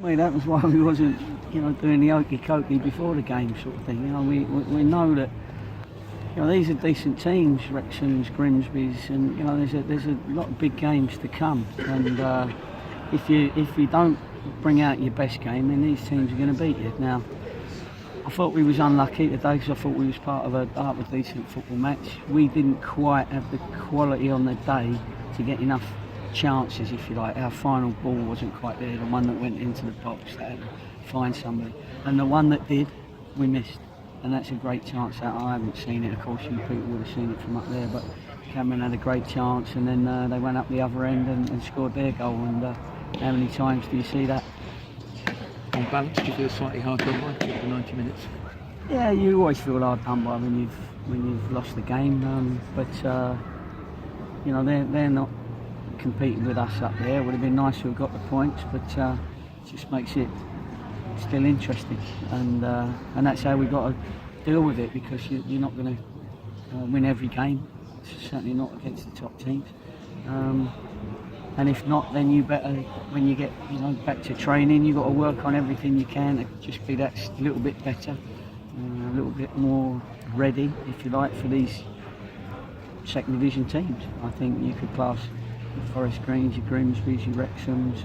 Well, that was why we wasn't, doing the okey cokey before the game sort of thing. We know that, these are decent teams, Wrexham's, Grimsby's, and there's a lot of big games to come. And if you don't bring out your best game, then these teams are going to beat you. Now, I thought we was unlucky today because I thought we was part of a decent football match. We didn't quite have the quality on the day to get enough chances, if you like. Our final ball wasn't quite there, the one that went into the box that had to find somebody, and the one that did, we missed, and that's a great chance. That I haven't seen it, of course you people would have seen it from up there, but Cameron had a great chance, and then they went up the other end and scored their goal. And how many times do you see that? On balance, do you feel slightly hard done by after 90 minutes? Yeah, you always feel hard done by when you've lost the game, but they're not competing with us up there. It would have been nice to have got the points, but it just makes it still interesting, and that's how we've got to deal with it, because you're not going to win every game, certainly not against the top teams, and if not, then you better, when you get back to training, you've got to work on everything you can to just be that little bit better, a little bit more ready, if you like, for these second division teams. I think you could class Forest Greens, your Grimsby's, your Wrexham's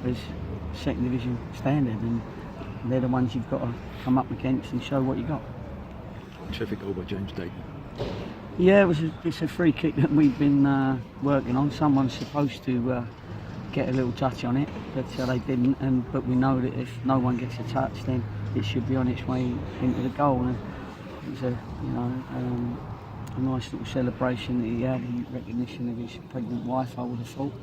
as second division standard, and they're the ones you've got to come up against and show what you got. Terrific goal by James Dayton. Yeah, it's a free kick that we've been working on. Someone's supposed to get a little touch on it, but they didn't. But we know that if no one gets a touch, then it should be on its way into the goal. And it was a nice little celebration that he had in recognition of his pregnant wife, I would have thought.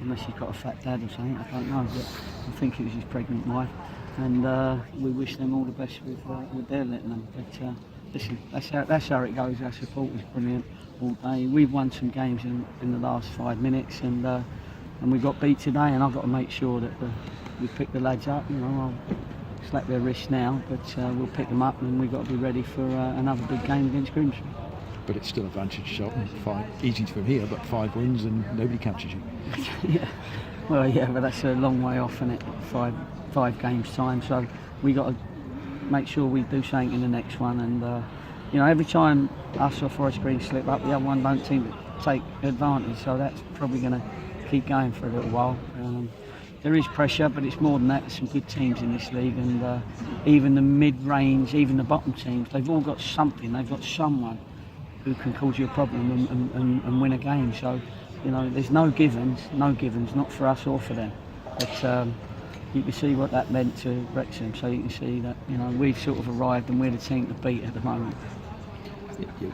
Unless he's got a fat dad or something, I don't know, but I think it was his pregnant wife. And we wish them all the best with their letting them. But listen, that's how it goes. Our support was brilliant all day. We've won some games in the last 5 minutes, and we got beat today, and I've got to make sure that we pick the lads up. I'll slap their wrists now, but we'll pick them up, and we've got to be ready for another big game against Grimsby. But it's still advantage Shelton. Easy from here, but 5 wins and nobody captures you. Yeah, well, yeah, but that's a long way off, isn't it? Five games time, so we got to make sure we do something in the next one. And every time us or Forest Green slip up, the other one don't seem to take advantage. So that's probably going to keep going for a little while. There is pressure, but it's more than that. There's some good teams in this league, and even the mid-range, even the bottom teams, they've all got something. They've got someone who can cause you a problem and win a game. So, there's no givens, not for us or for them. But you can see what that meant to Wrexham. So you can see that we've sort of arrived, and we're the team to beat at the moment.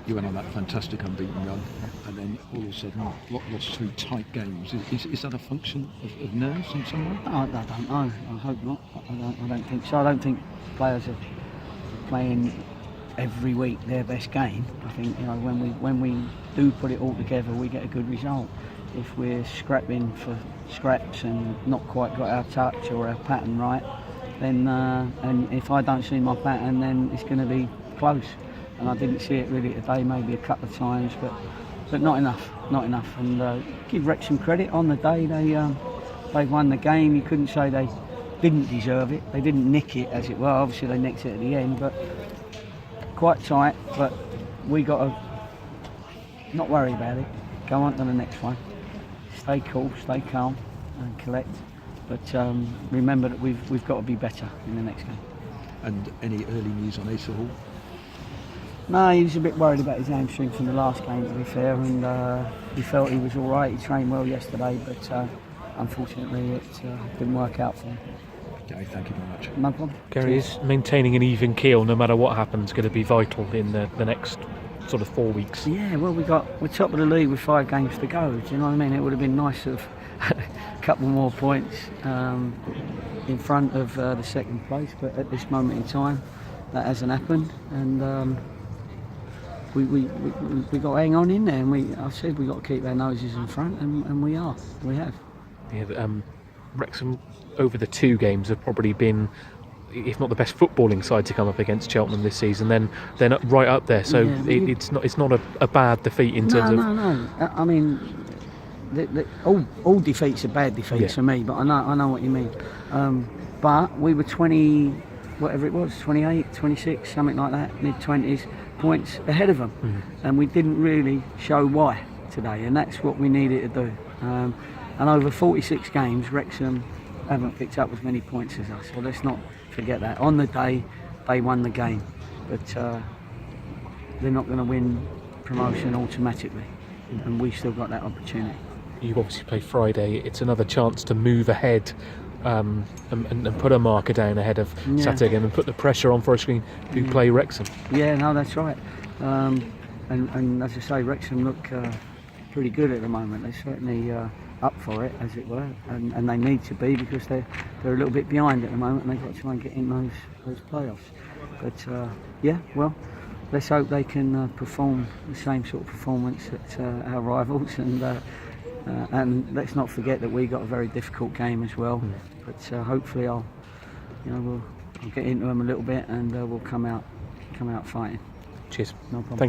You went on that fantastic unbeaten run, and then all of a sudden lost 3 tight games. Is that a function of nerves in some way? I don't know. I hope not. I don't think so. I don't think players are playing every week their best game. I think when we do put it all together, we get a good result. If we're scrapping for scraps and not quite got our touch or our pattern right, then and if I don't see my pattern, then it's going to be close. And I didn't see it really today, maybe a couple of times, but not enough. And give Wrexham credit on the day. They won the game. You couldn't say they didn't deserve it. They didn't nick it, as it were. Obviously they nicked it at the end, but quite tight. But we got to not worry about it. Go on to the next one. Stay cool, stay calm, and collect. But remember that we've got to be better in the next game. And any early news on Asa Hall? No, he was a bit worried about his hamstring from the last game, to be fair, and he felt he was all right. He trained well yesterday, but unfortunately it didn't work out for him. Gary, thank you very much. No problem. Gary, is maintaining an even keel no matter what happens going to be vital in the next sort of 4 weeks? Yeah, well, we're top of the league with 5 games to go. Do you know what I mean? It would have been nice to have a couple more points in front of the second place, but at this moment in time that hasn't happened, and we got to hang on in there, and I said we got to keep our noses in front, and we have. Yeah, Wrexham over the 2 games have probably been, if not the best footballing side to come up against Cheltenham this season, then they're right up there. So yeah, it's not a bad defeat in terms of. No. I mean, all defeats are bad defeats for me, but I know what you mean. But we were 20, whatever it was, 28, 26, something like that, mid-20s points ahead of them, and we didn't really show why today, and that's what we needed to do. And over 46 games, Wrexham haven't picked up as many points as us, so let's not forget that. On the day, they won the game, but they're not going to win promotion automatically, and we've still got that opportunity. You obviously play Friday. It's another chance to move ahead and put a marker down ahead of Saturday game and put the pressure on Forest Green, who play Wrexham. Yeah, no, that's right. And as I say, Wrexham look pretty good at the moment. They're certainly up for it, as it were, and they need to be, because they're a little bit behind at the moment, and they've got to try and get in those playoffs. But well, let's hope they can perform the same sort of performance at our rivals, and let's not forget that we got a very difficult game as well. But hopefully I'll get into them a little bit, and we'll come out fighting. Cheers. No problem. Thank you.